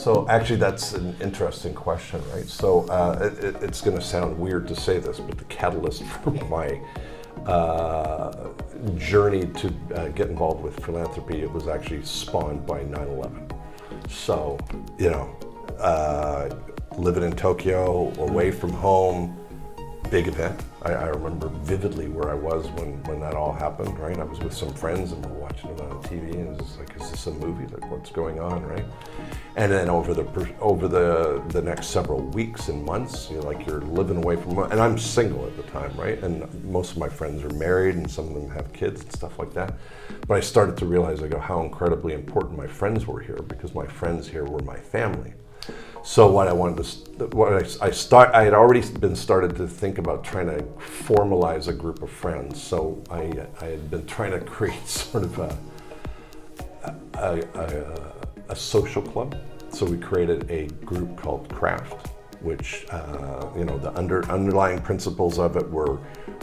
So actually, that's an interesting question, right? So it's going to sound weird to say this, but the catalyst for my journey to get involved with philanthropy, it was actually spawned by 9/11. So, living in Tokyo, away from home, big event. I remember vividly where I was when that all happened, right? I was with some friends and we're watching it on TV and it was just like, is this a movie? Like, what's going on, right? And then over the next several weeks and months, you're living away from, and I'm single at the time, right? And most of my friends are married and some of them have kids and stuff like that. But I started to realize, how incredibly important my friends were here, because my friends here were my family. So what I wanted to, I had already been started to think about trying to formalize a group of friends. So I had been trying to create sort of a social club. So we created a group called Craft, which, the underlying principles of it were,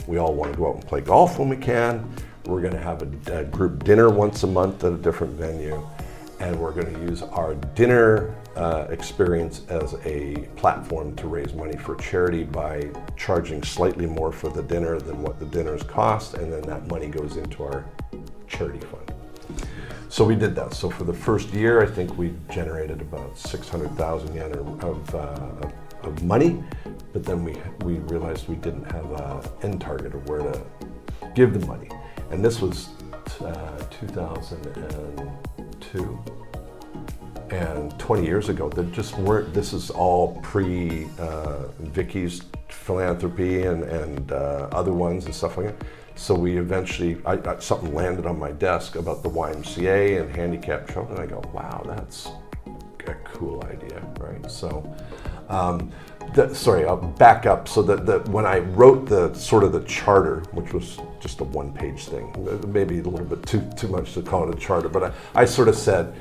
we all want to go out and play golf when we can. We're going to have a group dinner once a month at a different venue. And we're going to use our dinner experience as a platform to raise money for charity by charging slightly more for the dinner than what the dinners cost, and then that money goes into our charity fund. So we did that. So for the first year, I think we generated about 600,000 yen of money, but then we realized we didn't have an end target of where to give the money. And this was 2002. And 20 years ago, there just weren't, this is all pre Vicky's philanthropy and other ones and stuff like that. So we eventually, something landed on my desk about the YMCA and handicapped children. And I go, wow, that's a cool idea, right? So, sorry, I'll back up. So that when I wrote the charter, which was just a one-page thing, maybe a little bit too much to call it a charter, but I sort of said,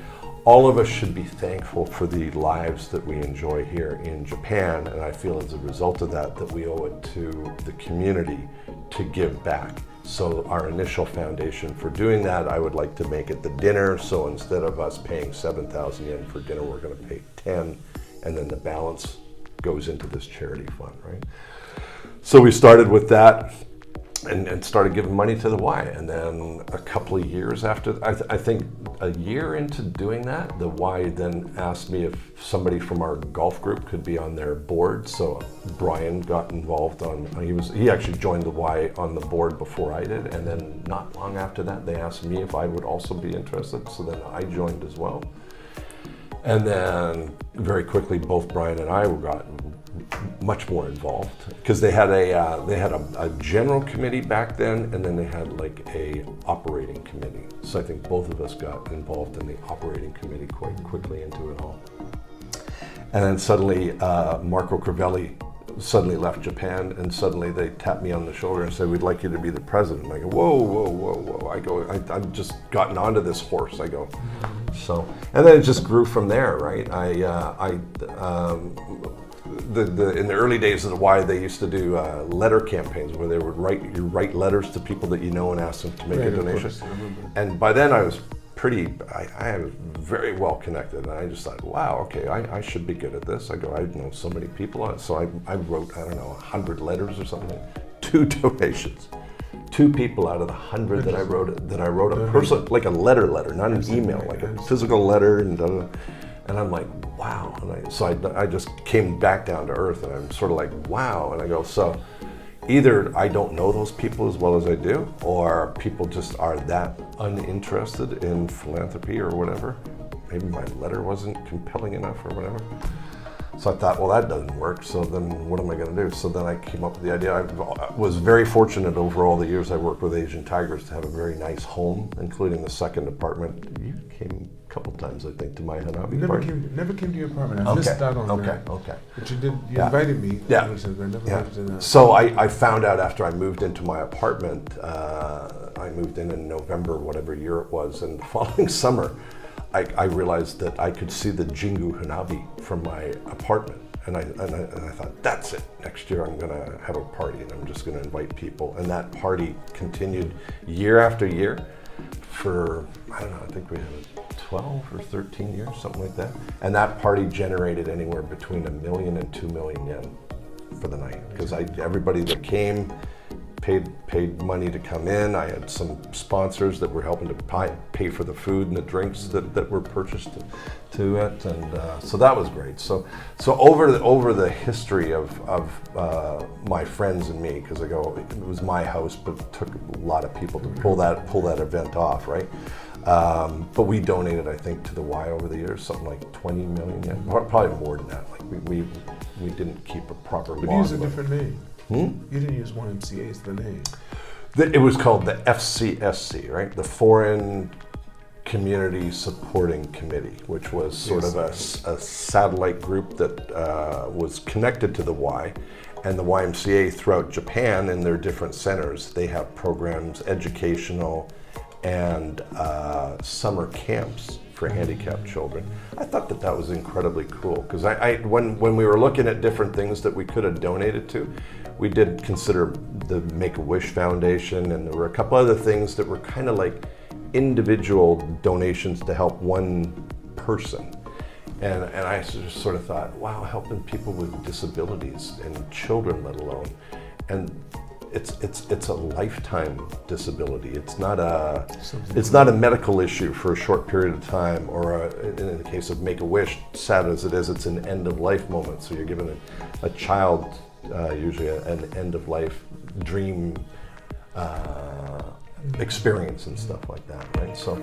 all of us should be thankful for the lives that we enjoy here in Japan, and I feel as a result of that we owe it to the community to give back. So our initial foundation for doing that, I would like to make it the dinner. So instead of us paying 7,000 yen for dinner, we're going to pay 10, and then the balance goes into this charity fund, right? So we started with that. And started giving money to the Y. And then a couple of years after, I think a year into doing that, the Y then asked me if somebody from our golf group could be on their board. So Brian got involved he actually joined the Y on the board before I did. And then not long after that, they asked me if I would also be interested. So then I joined as well. And then very quickly, both Brian and I got much more involved, because they had a general committee back then, and then they had like a operating committee. So I think both of us got involved in the operating committee quite quickly into it all. And then suddenly Marco Crivelli suddenly left Japan, and suddenly they tapped me on the shoulder and said, we'd like you to be the president. And I go, whoa. I go, I've just gotten onto this horse. I go, so, and then it just grew from there, right? In the early days of the Y, they used to do letter campaigns where they would write letters to people that you know and ask them to make a donation. And by then I was I was very well connected, and I just thought, wow, okay, I should be good at this. I go, I know so many people on it. So I wrote, 100 letters or something, 2 donations. 2 people out of the 100 that I wrote a person, like a letter, not an email, like a physical letter, and I'm like, wow. And so I just came back down to earth, and I'm sort of like, wow. And I go, so either I don't know those people as well as I do, or people just are that uninterested in philanthropy or whatever. Maybe my letter wasn't compelling enough or whatever. So I thought, well, that doesn't work, so then what am I going to do? So then I came up with the idea. I was very fortunate over all the years I worked with Asian Tigers to have a very nice home, including the second apartment. You came a couple times, I think, to my Hanabi party. Never came to your apartment. I missed out on that. Okay. But you did. You invited me. Yeah. So I found out after I moved into my apartment. I moved in November, whatever year it was, and the following summer, I realized that I could see the Jingu Hanabi from my apartment. And I thought, that's it. Next year I'm going to have a party, and I'm just going to invite people. And that party continued year after year for, I don't know, I think we had 12 or 13 years, something like that. And that party generated anywhere between $1 million and 2 million yen for the night, because everybody that came paid money to come in. I had some sponsors that were helping to pay for the food and the drinks that were purchased to it, and so that was great. So over the history of my friends and me, because it was my house, but it took a lot of people to pull that event off, right? But we donated, I think, to the Y over the years, something like 20 million yen, probably more than that. Like we didn't keep a proper log. But you used a different name. You didn't use YMCA as the name. It was called the FCSC, right? The Foreign Community Supporting Committee, which was sort of a satellite group that was connected to the Y. And the YMCA throughout Japan, in their different centers, they have programs, educational and summer camps for handicapped children. I thought that was incredibly cool, because when we were looking at different things that we could have donated to, we did consider the Make-A-Wish Foundation, and there were a couple other things that were kind of like individual donations to help one person. And I just sort of thought, wow, helping people with disabilities and children, let alone. And it's a lifetime disability. It's not a medical issue for a short period of time, or in the case of Make-A-Wish, sad as it is, it's an end of life moment. So you're giving a child usually an end of life dream experience and stuff like that, right? So